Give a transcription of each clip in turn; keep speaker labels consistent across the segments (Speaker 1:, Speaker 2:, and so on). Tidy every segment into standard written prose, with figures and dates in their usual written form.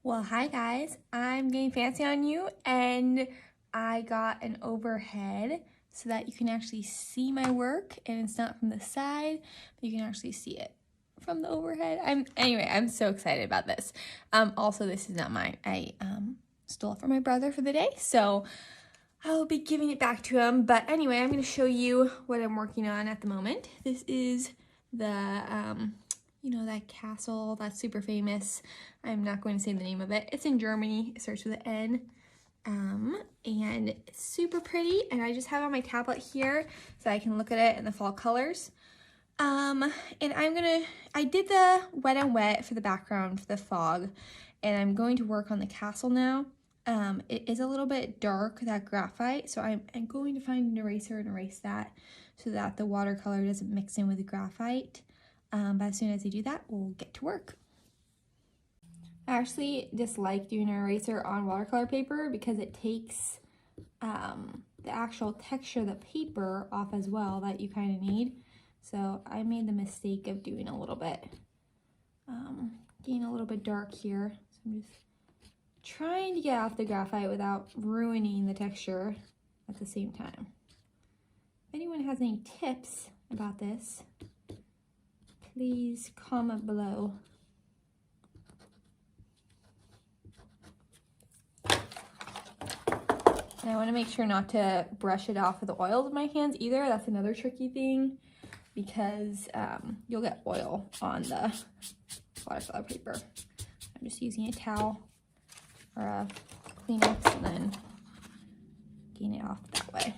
Speaker 1: Well, hi guys, I'm getting fancy on you and I got an overhead so that you can actually see my work and it's not from the side, but you can actually see it from the overhead. I'm so excited about this. Also, this is not mine. I stole it from my brother for the day, so I will be giving it back to him. But anyway, I'm going to show you what I'm working on at the moment. This is the that castle that's super famous. I'm not going to say the name of it. It's in Germany. It starts with an N. And it's super pretty. And I just have it on my tablet here so I can look at it in the fall colors. And I did the wet and wet for the background for the fog. And I'm going to work on the castle now. It is a little bit dark, that graphite. So I'm going to find an eraser and erase that so that the watercolor doesn't mix in with the graphite. But as soon as I do that, we'll get to work. I actually dislike doing an eraser on watercolor paper because it takes the actual texture of the paper off as well that you kind of need. So I made the mistake of doing a little bit, getting a little bit dark here. So I'm just trying to get off the graphite without ruining the texture at the same time. If anyone has any tips about this, please comment below. And I want to make sure not to brush it off with the oils in my hands either. That's another tricky thing because you'll get oil on the watercolor paper. I'm just using a towel or a Kleenex and then getting it off that way.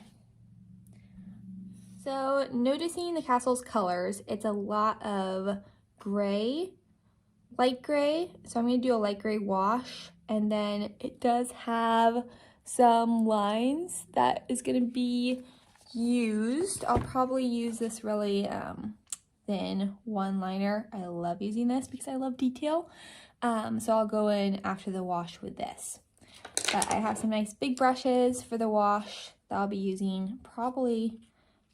Speaker 1: So noticing the castle's colors, it's a lot of gray, light gray. So I'm going to do a light gray wash, and then it does have some lines that is going to be used. I'll probably use this really thin one liner. I love using this because I love detail. So I'll go in after the wash with this. But I have some nice big brushes for the wash that I'll be using probably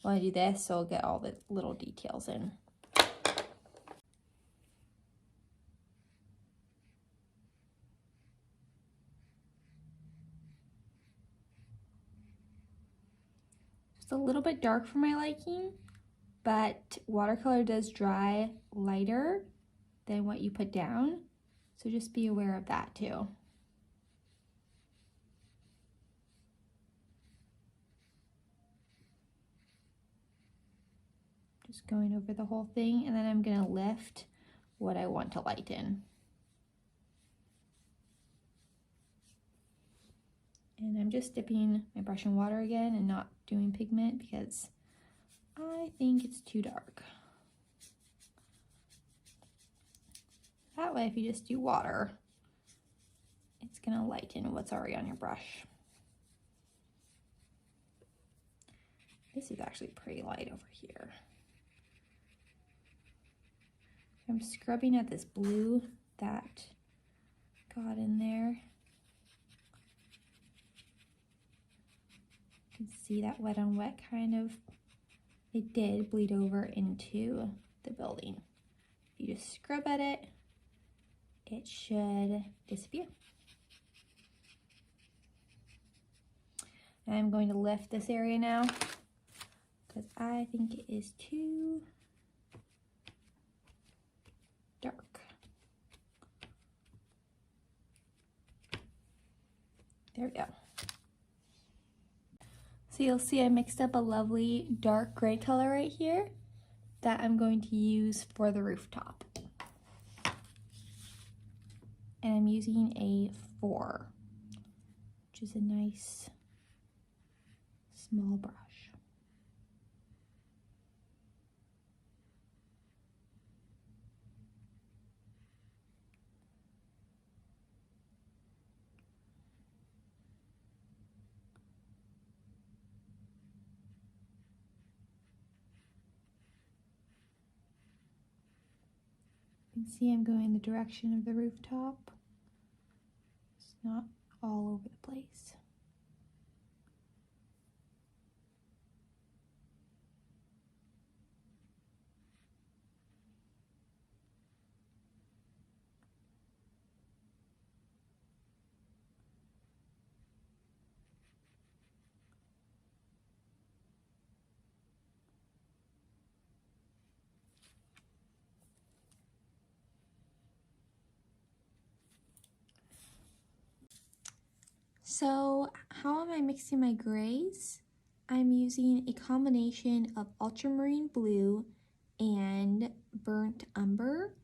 Speaker 1: when I do this, so I'll get all the little details in. Just a little bit dark for my liking, but watercolor does dry lighter than what you put down, so just be aware of that too. Just going over the whole thing, and then I'm going to lift what I want to lighten. And I'm just dipping my brush in water again and not doing pigment because I think it's too dark. That way, if you just do water, it's going to lighten what's already on your brush. This is actually pretty light over here. I'm scrubbing at this blue that got in there. You can see that wet on wet kind of, it did bleed over into the building. If you just scrub at it, it should disappear. And I'm going to lift this area now because I think it is too dark. There we go. So you'll see I mixed up a lovely dark gray color right here that I'm going to use for the rooftop. And I'm using a 4, which is a nice small brush. You can see I'm going the direction of the rooftop. It's not all over the place. So how am I mixing my grays? I'm using a combination of ultramarine blue and burnt umber.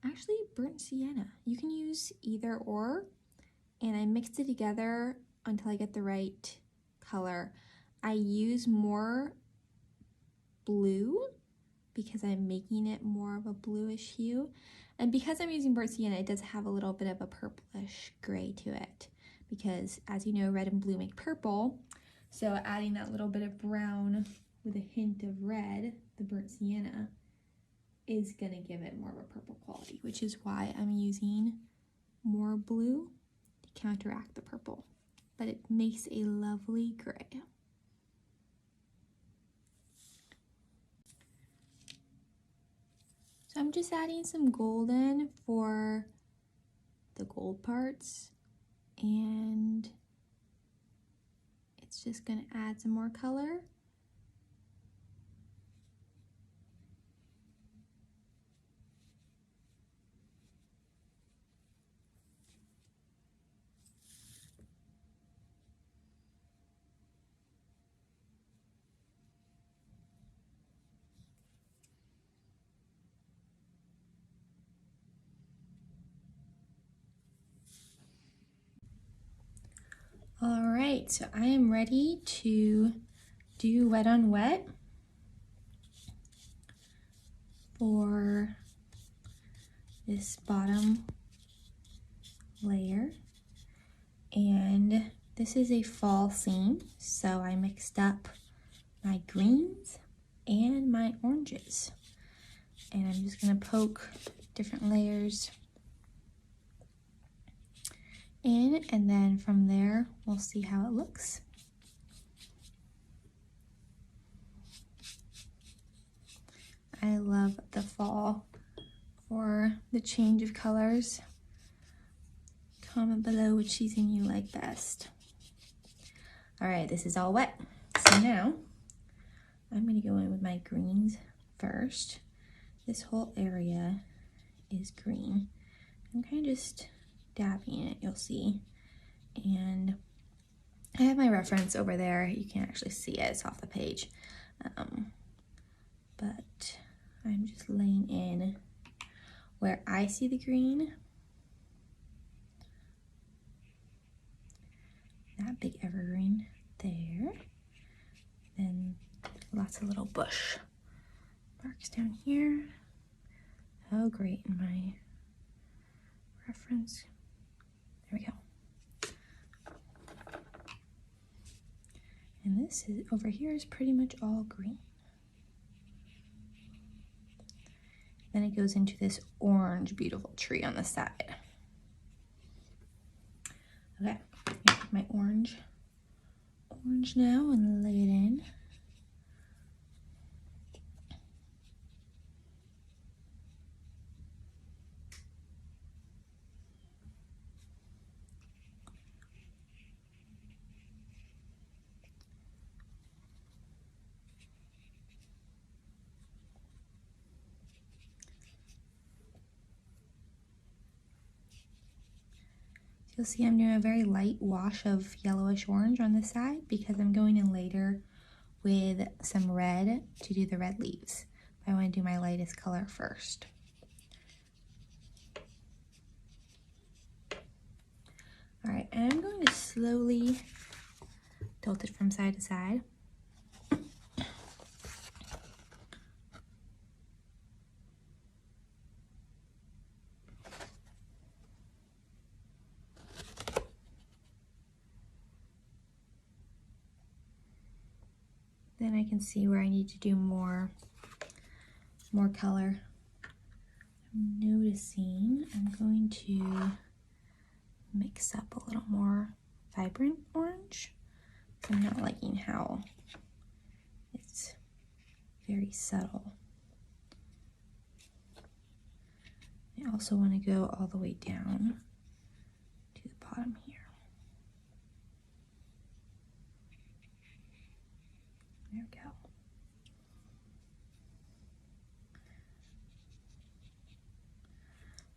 Speaker 1: Actually, burnt sienna. You can use either or. And I mixed it together until I get the right color. I use more blue because I'm making it more of a bluish hue. And because I'm using burnt sienna, it does have a little bit of a purplish gray to it. Because as you know, red and blue make purple. So adding that little bit of brown with a hint of red, the burnt sienna, is gonna give it more of a purple quality, which is why I'm using more blue to counteract the purple. But it makes a lovely gray. So I'm just adding some golden for the gold parts, and it's just gonna add some more color. All right, so I am ready to do wet on wet for this bottom layer. And this is a fall scene, so I mixed up my greens and my oranges. And I'm just gonna poke different layers in, and then from there we'll see how it looks. I love the fall for the change of colors. Comment below which season you like best. All right, this is all wet. So now I'm gonna go in with my greens first. This whole area is green. I'm kind of just dabbing it, you'll see. And I have my reference over there. You can't actually see it, it's off the page. But I'm just laying in where I see the green. That big evergreen there. Then lots of little bush marks down here. Oh, great, in my reference. There we go. And this is over here is pretty much all green. Then it goes into this orange beautiful tree on the side. Okay, I'm gonna take my orange now and lay it in. You'll see I'm doing a very light wash of yellowish orange on this side because I'm going in later with some red to do the red leaves. I want to do my lightest color first. All right, and I'm going to slowly tilt it from side to side. Then I can see where I need to do more color. I'm noticing I'm going to mix up a little more vibrant orange. I'm not liking how it's very subtle. I also want to go all the way down to the bottom here. There we go.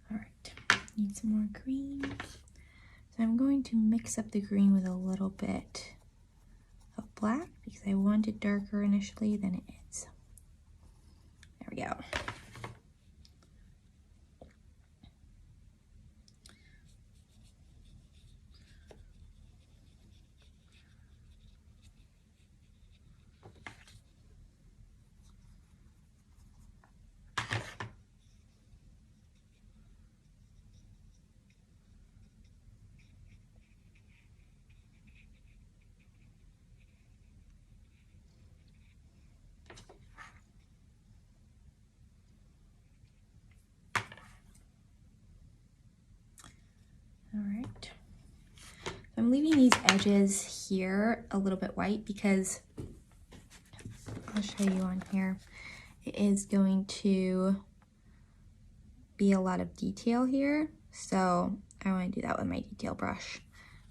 Speaker 1: All right, need some more green. So I'm going to mix up the green with a little bit of black because I want it darker initially than it is. There we go. All right. I'm leaving these edges here a little bit white because I'll show you on here. It is going to be a lot of detail here. So I want to do that with my detail brush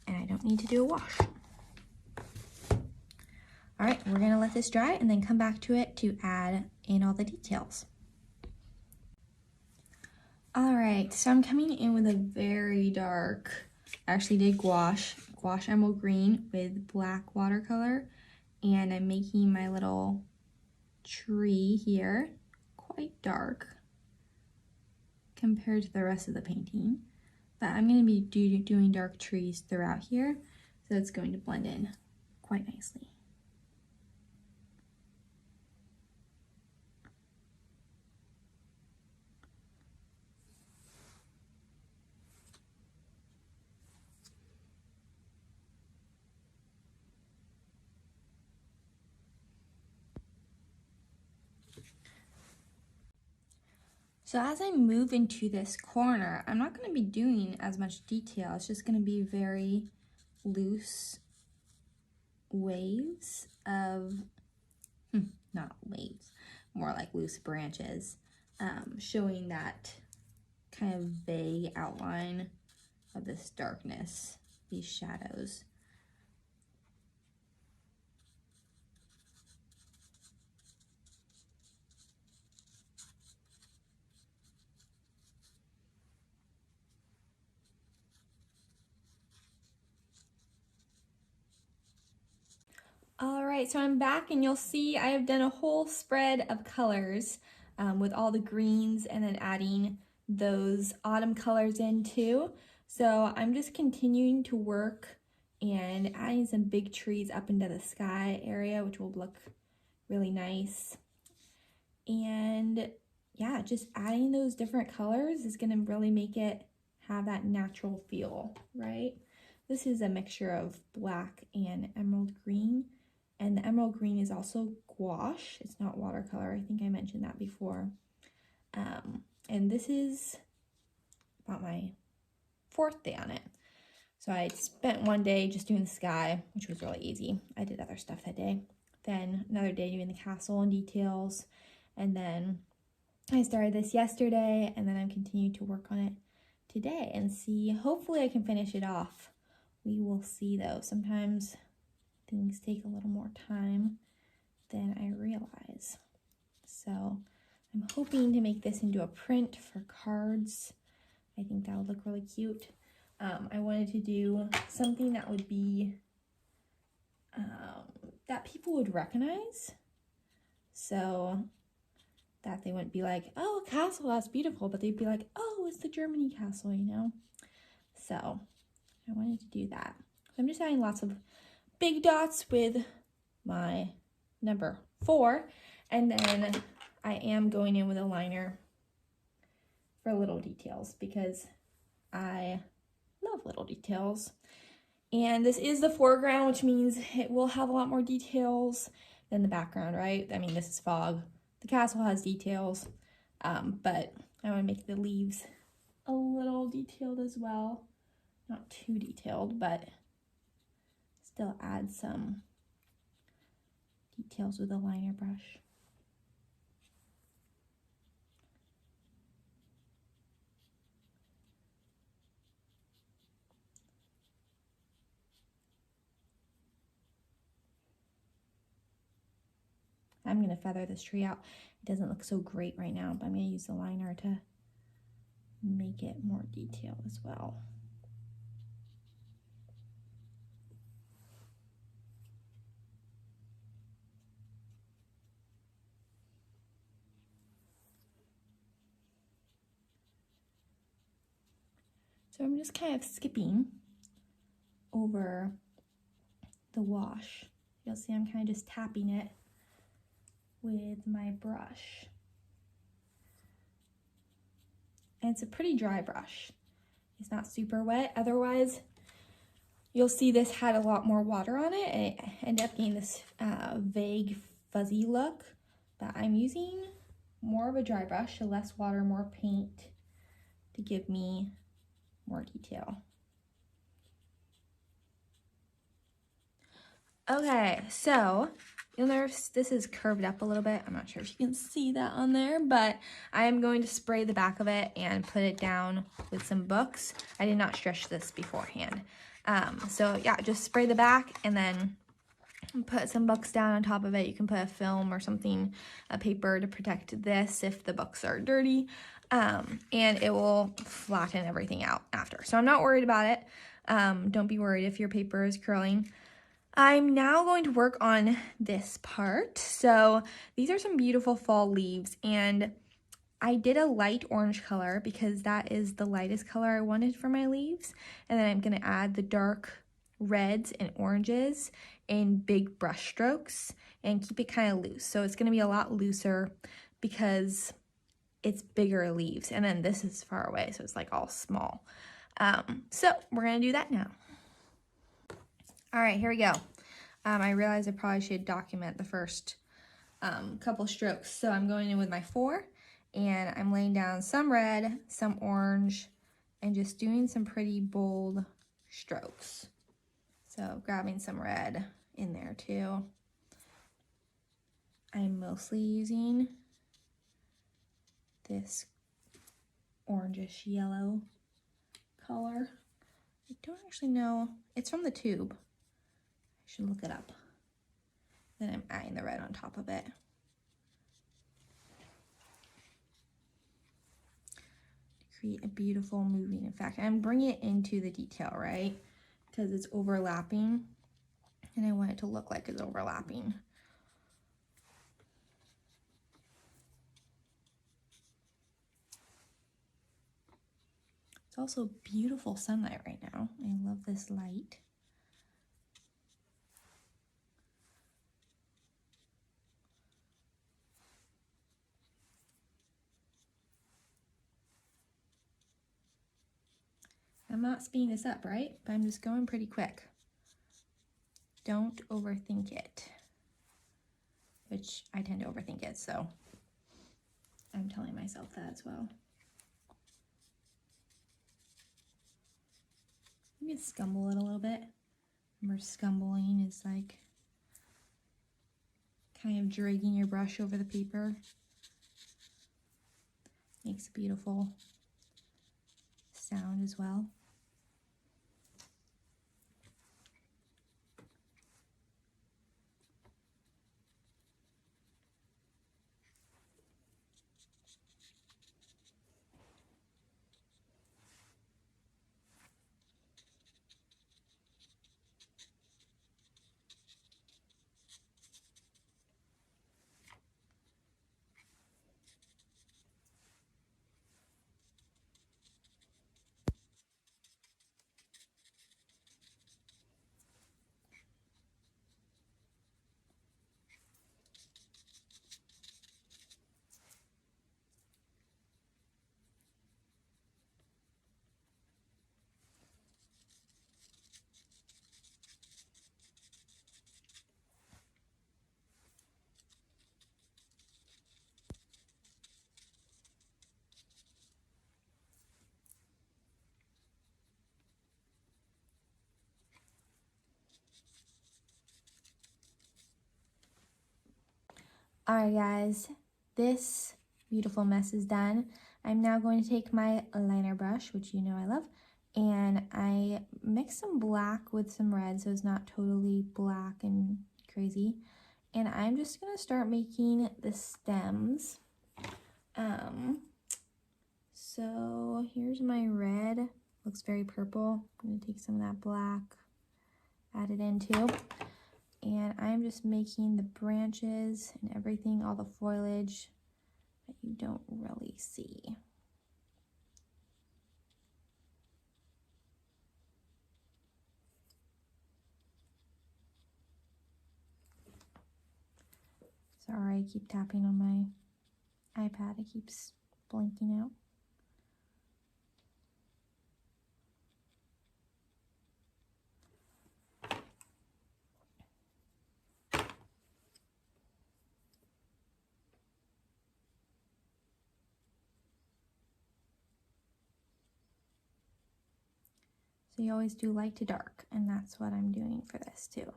Speaker 1: and I don't need to do a wash. All right, we're gonna let this dry and then come back to it to add in all the details. All right, so I'm coming in with a very dark, I actually did gouache emerald green with black watercolor, and I'm making my little tree here quite dark compared to the rest of the painting. But I'm gonna be doing dark trees throughout here, so it's going to blend in quite nicely. So as I move into this corner, I'm not going to be doing as much detail. It's just going to be very loose waves of, not waves, more like loose branches, showing that kind of vague outline of this darkness, these shadows. All right, so I'm back and you'll see I have done a whole spread of colors with all the greens and then adding those autumn colors in too. So I'm just continuing to work and adding some big trees up into the sky area, which will look really nice. And yeah, just adding those different colors is gonna really make it have that natural feel, right? This is a mixture of black and emerald green. And the emerald green is also gouache. It's not watercolor. I think I mentioned that before. And this is about my 4th day on it. So I spent one day just doing the sky, which was really easy. I did other stuff that day. Then another day doing the castle and details. And then I started this yesterday, and then I'm continuing to work on it today and see, hopefully I can finish it off. We will see though. Sometimes things take a little more time than I realize. So I'm hoping to make this into a print for cards. I think that would look really cute. I wanted to do something that would be, that people would recognize. So that they wouldn't be like, oh, a castle, that's beautiful, but they'd be like, oh, it's the Germany castle, you know? So I wanted to do that. So I'm just adding lots of big dots with my number 4, and then I am going in with a liner for little details because I love little details. And this is the foreground, which means it will have a lot more details than the background, right? I mean, this is fog. The castle has details, but I want to make the leaves a little detailed as well. Not too detailed, but still add some details with a liner brush. I'm going to feather this tree out. It doesn't look so great right now, but I'm going to use the liner to make it more detailed as well. So I'm just kind of skipping over the wash. You'll see I'm kind of just tapping it with my brush. And it's a pretty dry brush. It's not super wet. Otherwise, you'll see this had a lot more water on it and it ended up getting this vague, fuzzy look. But I'm using more of a dry brush, so less water, more paint to give me more detail. Okay, so you'll notice this is curved up a little bit. I'm not sure if you can see that on there, but I am going to spray the back of it and put it down with some books. I did not stretch this beforehand. So yeah, just spray the back and then put some books down on top of it. You can put a film or something, a paper to protect this if the books are dirty, and it will flatten everything out after. So I'm not worried about it. Don't be worried if your paper is curling. I'm now going to work on this part. So these are some beautiful fall leaves, and I did a light orange color because that is the lightest color I wanted for my leaves. And then I'm going to add the dark reds and oranges in big brush strokes and keep it kind of loose. So it's going to be a lot looser because it's bigger leaves. And then this is far away, so it's like all small. So we're going to do that now. All right, here we go. I realized I probably should document the first couple strokes. So I'm going in with my 4, and I'm laying down some red, some orange, and just doing some pretty bold strokes. So grabbing some red in there too. I'm mostly using this orangish yellow color. I don't actually know. It's from the tube. I should look it up. Then I'm adding the red on top of it. To create a beautiful moving effect. I'm bringing it into the detail, right? Because it's overlapping. And I want it to look like it's overlapping. It's also beautiful sunlight right now. I love this light. I'm not speeding this up, right? But I'm just going pretty quick. Don't overthink it. Which I tend to overthink it, so I'm telling myself that as well. You can scumble it a little bit. Remember, scumbling is like kind of dragging your brush over the paper. Makes a beautiful sound as well. Alright guys, this beautiful mess is done. I'm now going to take my liner brush, which you know I love, and I mix some black with some red so it's not totally black and crazy. And I'm just going to start making the stems. So here's my red. Looks very purple. I'm going to take some of that black, add it in too. And I'm just making the branches and everything, all the foliage that you don't really see. Sorry, I keep tapping on my iPad. It keeps blinking out. So you always do light to dark, and that's what I'm doing for this too.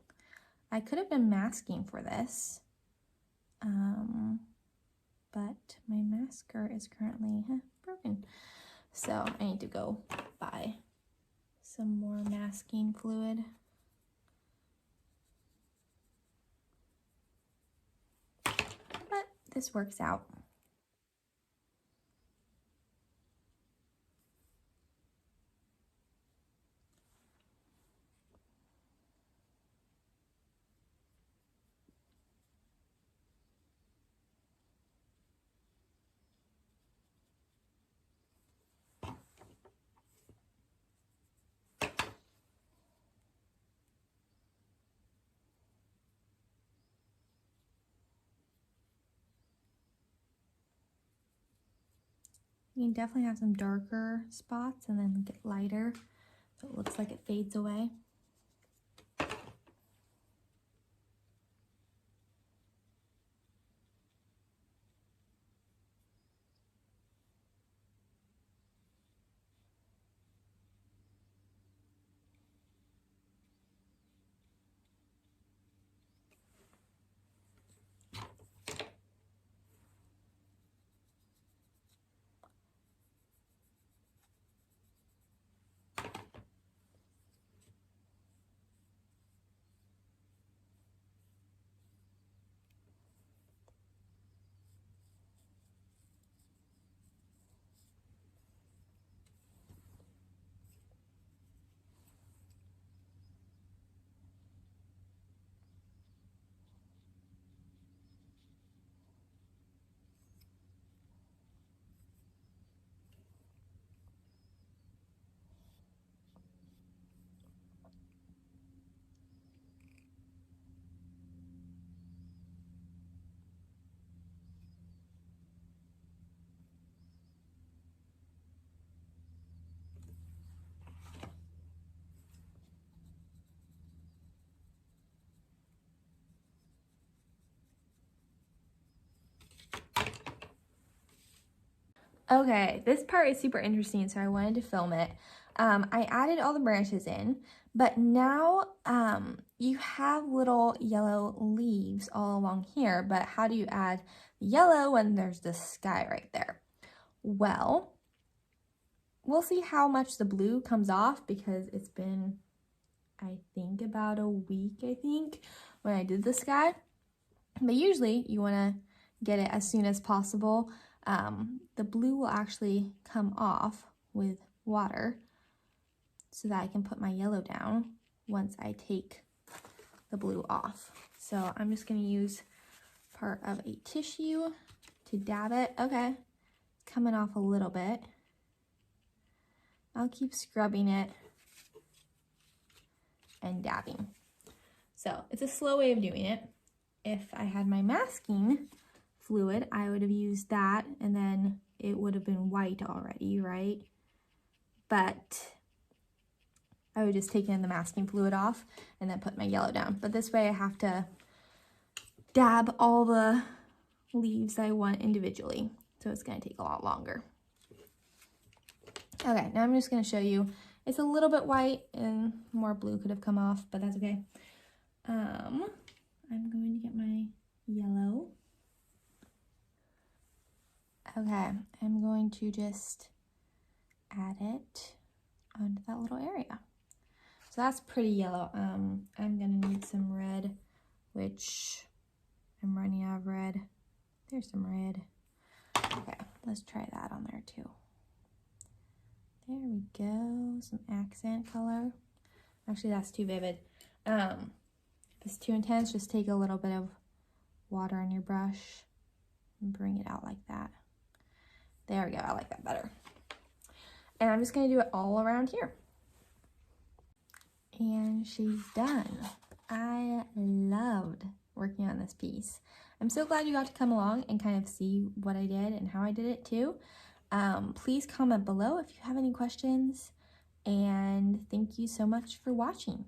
Speaker 1: I could have been masking for this, but my masker is currently broken. So I need to go buy some more masking fluid. But this works out. You can definitely have some darker spots and then get lighter so it looks like it fades away. Okay, this part is super interesting, so I wanted to film it. I added all the branches in, but now you have little yellow leaves all along here, but how do you add yellow when there's the sky right there? Well, we'll see how much the blue comes off because it's been, I think, about a week, when I did the sky. But usually you want to get it as soon as possible. The blue will actually come off with water so that I can put my yellow down once I take the blue off. So I'm just going to use part of a tissue to dab it. Okay, it's coming off a little bit. I'll keep scrubbing it and dabbing. So it's a slow way of doing it. If I had my masking fluid, I would have used that and then it would have been white already, right? But I would just taken the masking fluid off and then put my yellow down. But this way I have to dab all the leaves I want individually. So it's gonna take a lot longer. Okay, now I'm just gonna show you. It's a little bit white and more blue could have come off, but that's okay. I'm going to get my yellow. Okay, I'm going to just add it onto that little area. So that's pretty yellow. I'm gonna need some red, which I'm running out of red. There's some red. Okay, let's try that on there too. There we go, some accent color. Actually, that's too vivid. If it's too intense, just take a little bit of water on your brush and bring it out like that. There we go, I like that better. And I'm just gonna do it all around here. And she's done. I loved working on this piece. I'm so glad you got to come along and kind of see what I did and how I did it too. Please comment below if you have any questions, and thank you so much for watching.